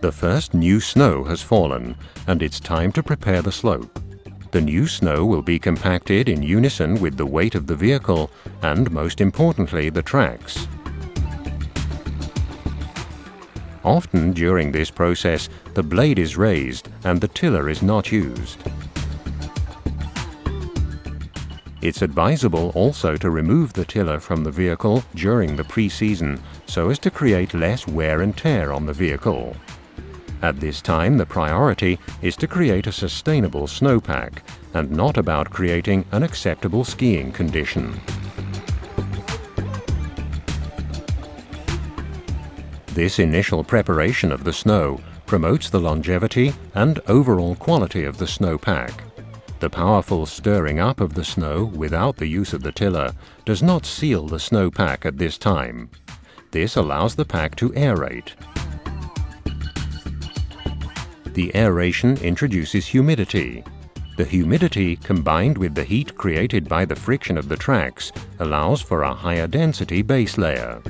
The first new snow has fallen, and it's time to prepare the slope. The new snow will be compacted in unison with the weight of the vehicle and, most importantly, the tracks. Often during this process, the blade is raised and the tiller is not used. It's advisable also to remove the tiller from the vehicle during the pre-season so as to create less wear and tear on the vehicle. At this time, the priority is to create a sustainable snowpack and not about creating an acceptable skiing condition. This initial preparation of the snow promotes the longevity and overall quality of the snowpack. The powerful stirring up of the snow without the use of the tiller does not seal the snowpack at this time. This allows the pack to aerate. The aeration introduces humidity. The humidity, combined with the heat created by the friction of the tracks, allows for a higher density base layer.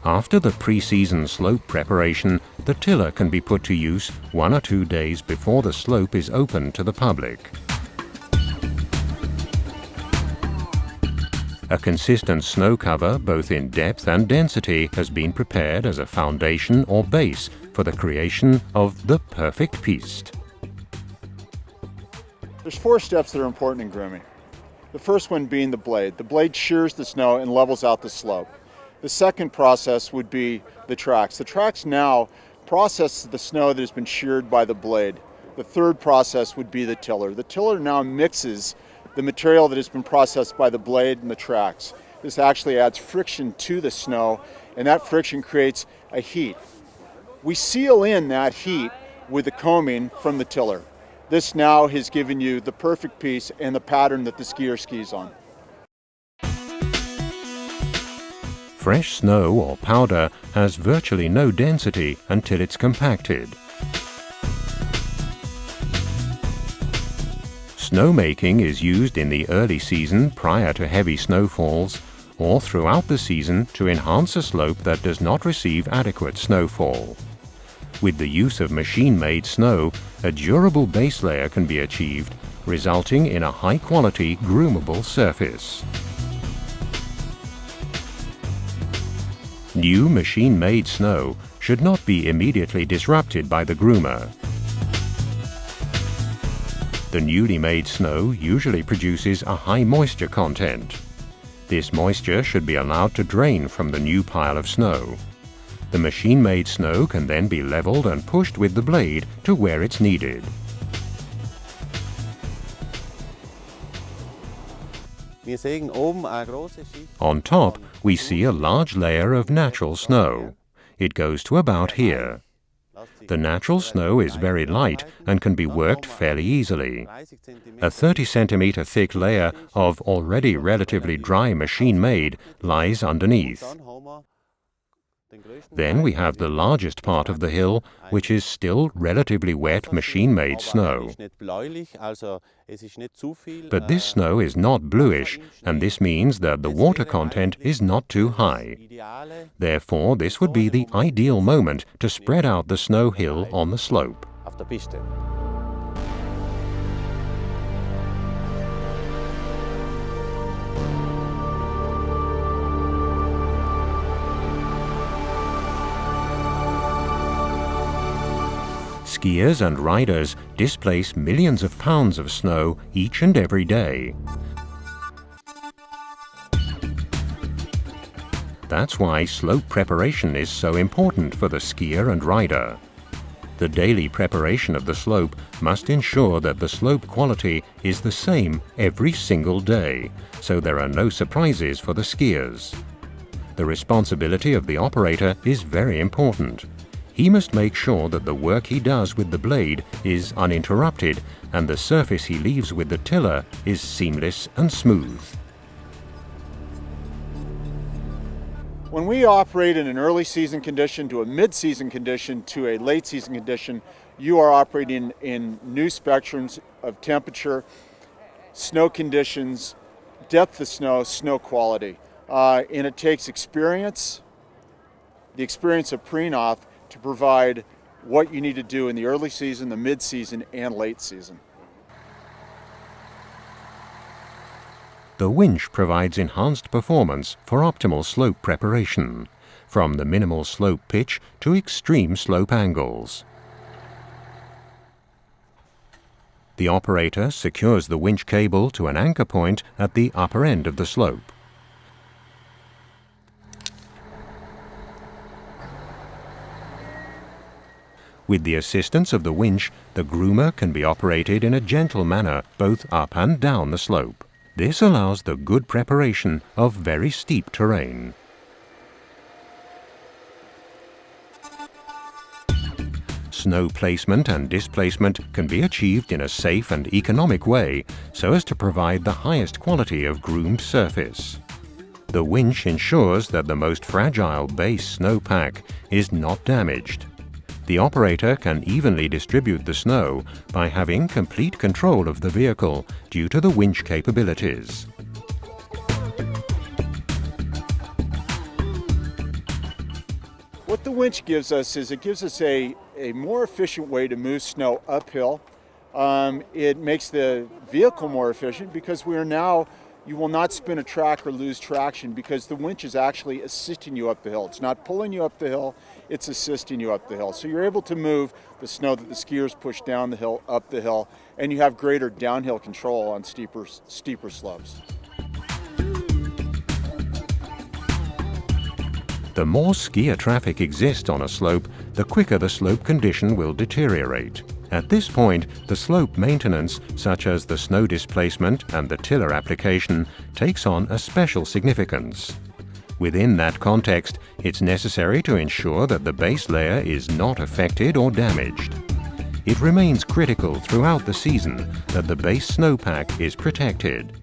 After the pre-season slope preparation, the tiller can be put to use 1 or 2 days before the slope is open to the public. A consistent snow cover, both in depth and density, has been prepared as a foundation or base for the creation of the perfect piste. There's 4 steps that are important in grooming. The first one being the blade. The blade shears the snow and levels out the slope. The second process would be the tracks. The tracks now process the snow that has been sheared by the blade. The third process would be the tiller. The tiller now mixes the material that has been processed by the blade and the tracks. This actually adds friction to the snow, and that friction creates a heat. We seal in that heat with the combing from the tiller. This now has given you the perfect piece and the pattern that the skier skis on. Fresh snow or powder has virtually no density until it's compacted. Snowmaking is used in the early season prior to heavy snowfalls or throughout the season to enhance a slope that does not receive adequate snowfall. With the use of machine-made snow, a durable base layer can be achieved, resulting in a high-quality groomable surface. New machine-made snow should not be immediately disrupted by the groomer. The newly made snow usually produces a high moisture content. This moisture should be allowed to drain from the new pile of snow. The machine-made snow can then be leveled and pushed with the blade to where it's needed. On top, we see a large layer of natural snow. It goes to about here. The natural snow is very light and can be worked fairly easily. A 30 centimeter thick layer of already relatively dry machine-made lies underneath. Then we have the largest part of the hill, which is still relatively wet machine-made snow. But this snow is not bluish, and this means that the water content is not too high. Therefore, this would be the ideal moment to spread out the snow hill on the slope. Skiers and riders displace millions of pounds of snow each and every day. That's why slope preparation is so important for the skier and rider. The daily preparation of the slope must ensure that the slope quality is the same every single day, so there are no surprises for the skiers. The responsibility of the operator is very important. He must make sure that the work he does with the blade is uninterrupted and the surface he leaves with the tiller is seamless and smooth. When we operate in an early season condition to a mid-season condition to a late season condition, you are operating in new spectrums of temperature, snow conditions, depth of snow, snow quality. And it takes experience, the experience of Prinoth, to provide what you need to do in the early season, the mid-season, and late season. The winch provides enhanced performance for optimal slope preparation, from the minimal slope pitch to extreme slope angles. The operator secures the winch cable to an anchor point at the upper end of the slope. With the assistance of the winch, the groomer can be operated in a gentle manner both up and down the slope. This allows the good preparation of very steep terrain. Snow placement and displacement can be achieved in a safe and economic way so as to provide the highest quality of groomed surface. The winch ensures that the most fragile base snowpack is not damaged. The operator can evenly distribute the snow by having complete control of the vehicle due to the winch capabilities. What the winch gives us is it gives us a more efficient way to move snow uphill. It makes the vehicle more efficient because you will not spin a track or lose traction because the winch is actually assisting you up the hill. It's not pulling you up the hill, it's assisting you up the hill. So you're able to move the snow that the skiers push down the hill, up the hill, and you have greater downhill control on steeper slopes. The more skier traffic exists on a slope, the quicker the slope condition will deteriorate. At this point, the slope maintenance, such as the snow displacement and the tiller application, takes on a special significance. Within that context, it's necessary to ensure that the base layer is not affected or damaged. It remains critical throughout the season that the base snowpack is protected.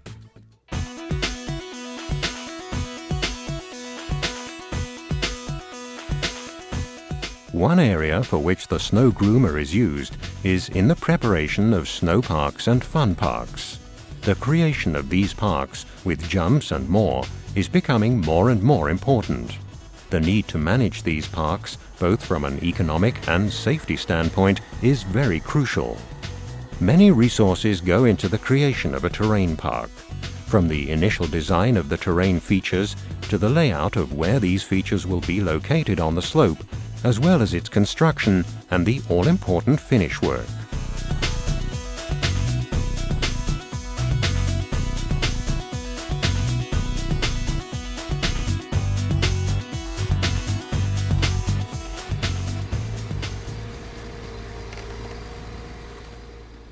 One area for which the snow groomer is used is in the preparation of snow parks and fun parks. The creation of these parks, with jumps and more, is becoming more and more important. The need to manage these parks, both from an economic and safety standpoint, is very crucial. Many resources go into the creation of a terrain park, from the initial design of the terrain features to the layout of where these features will be located on the slope, as well as its construction and the all-important finish work.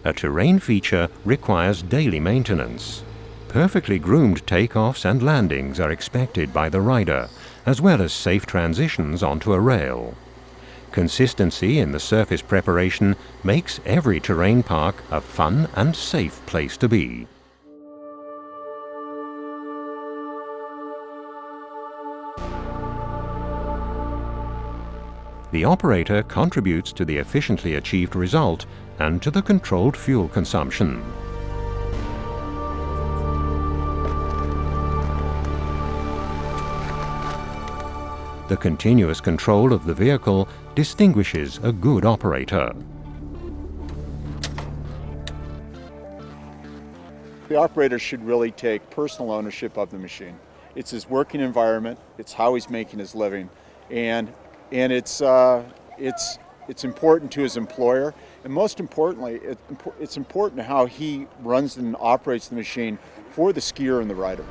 A terrain feature requires daily maintenance. Perfectly groomed takeoffs and landings are expected by the rider, as well as safe transitions onto a rail. Consistency in the surface preparation makes every terrain park a fun and safe place to be. The operator contributes to the efficiently achieved result and to the controlled fuel consumption. The continuous control of the vehicle distinguishes a good operator. The operator should really take personal ownership of the machine. It's his working environment, it's how he's making his living, and it's important to his employer, and most importantly, it's important to how he runs and operates the machine for the skier and the rider.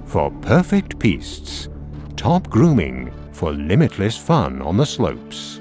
For perfect pistes, top grooming for limitless fun on the slopes.